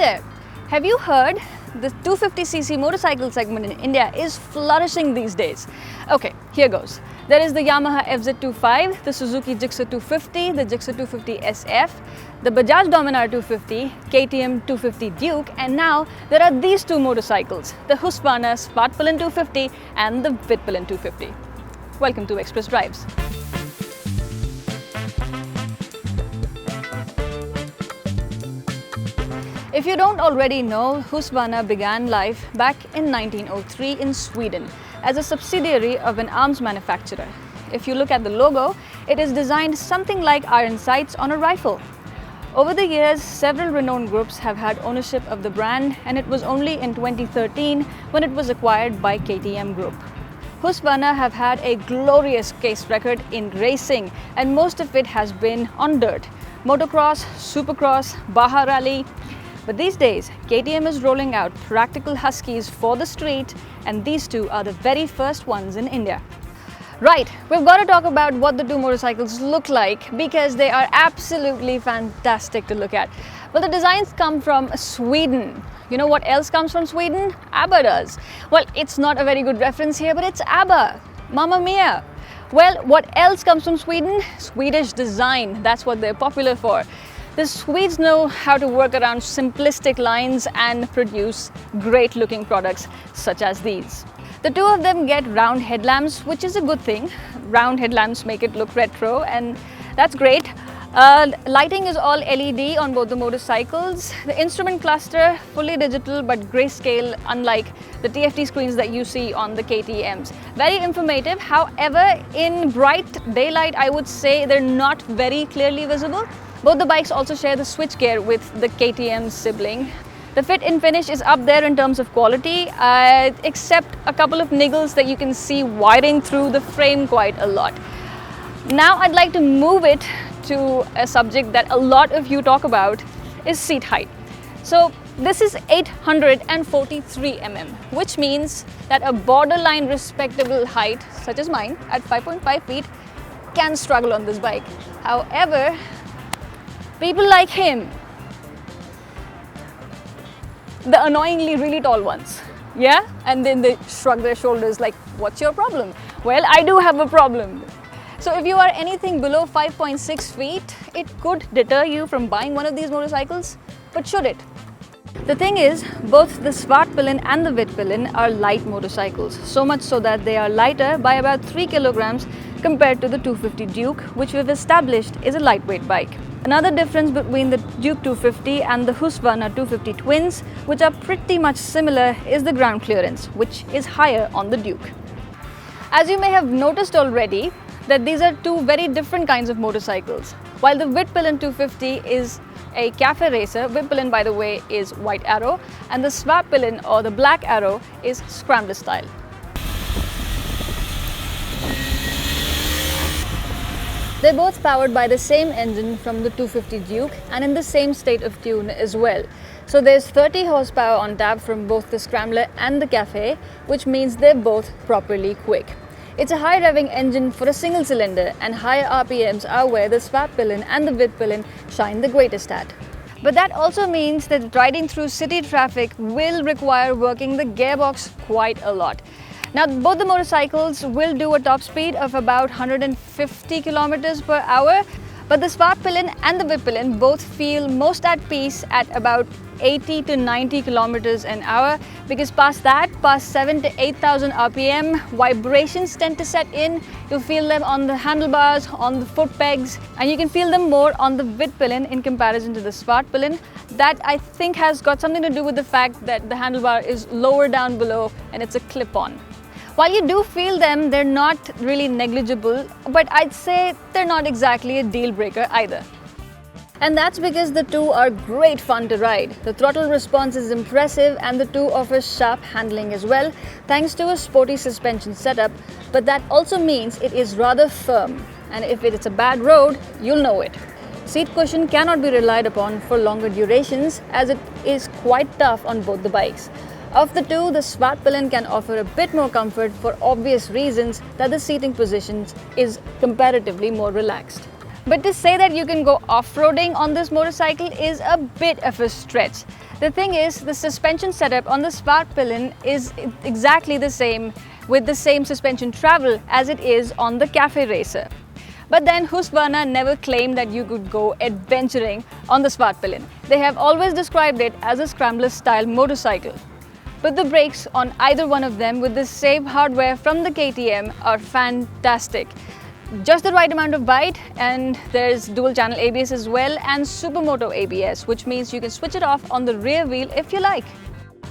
there! Have you heard the 250cc motorcycle segment in India is flourishing these days? Okay, here goes. There is the Yamaha FZ25, the Suzuki Gixxer 250, the Gixxer 250 SF, the Bajaj Dominar 250, KTM 250 Duke, and now there are these two motorcycles, the Husqvarna Svartpilen 250 and the Vitpilen 250. Welcome to Express Drives. If you don't already know, Husqvarna began life back in 1903 in Sweden as a subsidiary of an arms manufacturer. If you look at the logo, it is designed something like iron sights on a rifle. Over the years, several renowned groups have had ownership of the brand, and it was only in 2013 when it was acquired by KTM Group. Husqvarna have had a glorious case record in racing, and most of it has been on dirt. Motocross, Supercross, Baja Rally. But these days, KTM is rolling out practical huskies for the street, and these two are the very first ones in India. Right, we've got to talk about what the two motorcycles look like because they are absolutely fantastic to look at. Well, the designs come from Sweden. You know what else comes from Sweden? ABBA does. Well, it's not a very good reference here, but it's ABBA. Mamma mia! Well, what else comes from Sweden? Swedish design. That's what they're popular for. The Swedes know how to work around simplistic lines and produce great looking products such as these. The two of them get round headlamps, which is a good thing. Round headlamps make it look retro, and that's great. Lighting is all LED on both the motorcycles. The instrument cluster, fully digital but grayscale, unlike the TFT screens that you see on the KTMs. Very informative. However, in bright daylight, I would say they're not very clearly visible. Both the bikes also share the switchgear with the KTM sibling. The fit and finish is up there in terms of quality, except a couple of niggles that you can see wiring through the frame quite a lot. Now I'd like to move it to a subject that a lot of you talk about, is seat height. So this is 843 mm, which means that a borderline respectable height, such as mine at 5.5 feet, can struggle on this bike. However, people like him, the annoyingly really tall ones, yeah? And then they shrug their shoulders like, what's your problem? Well, I do have a problem. So if you are anything below 5.6 feet, it could deter you from buying one of these motorcycles, but should it? The thing is, both the Svartpilen and the Vitpilen are light motorcycles, so much so that they are lighter by about 3 kilograms compared to the 250 Duke, which we've established is a lightweight bike. Another difference between the Duke 250 and the Husqvarna 250 twins, which are pretty much similar, is the ground clearance, which is higher on the Duke. As you may have noticed already, that these are two very different kinds of motorcycles. While the Vitpilen 250 is a cafe racer, Vitpilen, by the way, is white arrow, and the Svartpilen, or the black arrow, is scrambler-style. They're both powered by the same engine from the 250 Duke and in the same state of tune as well. So there's 30 horsepower on tap from both the Scrambler and the Cafe, which means they're both properly quick. It's a high revving engine for a single cylinder, and higher RPMs are where the Svartpilen and the Vitpilen shine the greatest at. But that also means that riding through city traffic will require working the gearbox quite a lot. Now, both the motorcycles will do a top speed of about 150 kilometers per hour, but the Svartpilen and the Vitpilen both feel most at peace at about 80 to 90 kilometers an hour, because past 7 to 8,000 RPM, vibrations tend to set in. You feel them on the handlebars, on the foot pegs, and you can feel them more on the Vitpilen in comparison to the Svartpilen. That, I think, has got something to do with the fact that the handlebar is lower down below and it's a clip-on. While you do feel them, they're not really negligible, but I'd say they're not exactly a deal breaker either. And that's because the two are great fun to ride. The throttle response is impressive, and the two offer sharp handling as well, thanks to a sporty suspension setup, but that also means it is rather firm, and if it's a bad road, you'll know it. Seat cushion cannot be relied upon for longer durations, as it is quite tough on both the bikes. Of the two, the Svartpilen can offer a bit more comfort for obvious reasons that the seating position is comparatively more relaxed. But to say that you can go off-roading on this motorcycle is a bit of a stretch. The thing is, the suspension setup on the Svartpilen is exactly the same, with the same suspension travel as it is on the Cafe Racer. But then Husqvarna never claimed that you could go adventuring on the Svartpilen. They have always described it as a scrambler-style motorcycle. But the brakes on either one of them with the same hardware from the KTM are fantastic. Just the right amount of bite, and there's dual channel ABS as well and supermoto ABS, which means you can switch it off on the rear wheel if you like.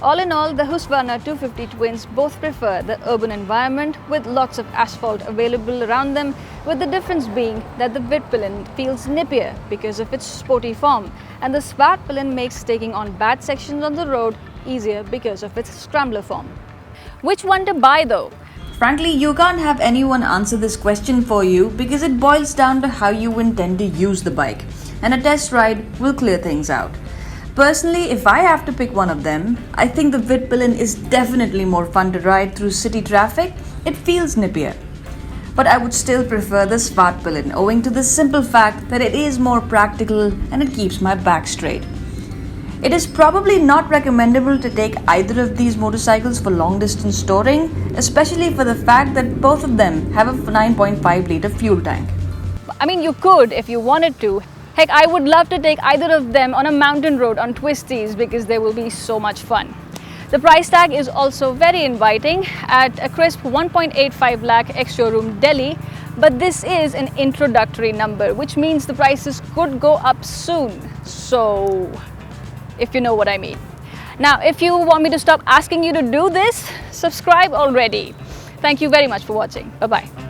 All in all, the Husqvarna 250 twins both prefer the urban environment with lots of asphalt available around them, with the difference being that the Vitpilen feels nippier because of its sporty form, and the Svartpilen makes taking on bad sections on the road easier because of its scrambler form. Which one to buy though? Frankly, you can't have anyone answer this question for you because it boils down to how you intend to use the bike, and a test ride will clear things out. Personally, if I have to pick one of them, I think the Vitpilen is definitely more fun to ride through city traffic. It feels nippier. But I would still prefer the Svartpilen owing to the simple fact that it is more practical and it keeps my back straight. It is probably not recommendable to take either of these motorcycles for long distance touring, especially for the fact that both of them have a 9.5 litre fuel tank. I mean, you could if you wanted to. Heck, I would love to take either of them on a mountain road on twisties because they will be so much fun. The price tag is also very inviting at a crisp 1.85 lakh ex-showroom Delhi, but this is an introductory number, which means the prices could go up soon. So, if you know what I mean. Now, if you want me to stop asking you to do this, subscribe already. Thank you very much for watching. Bye-bye.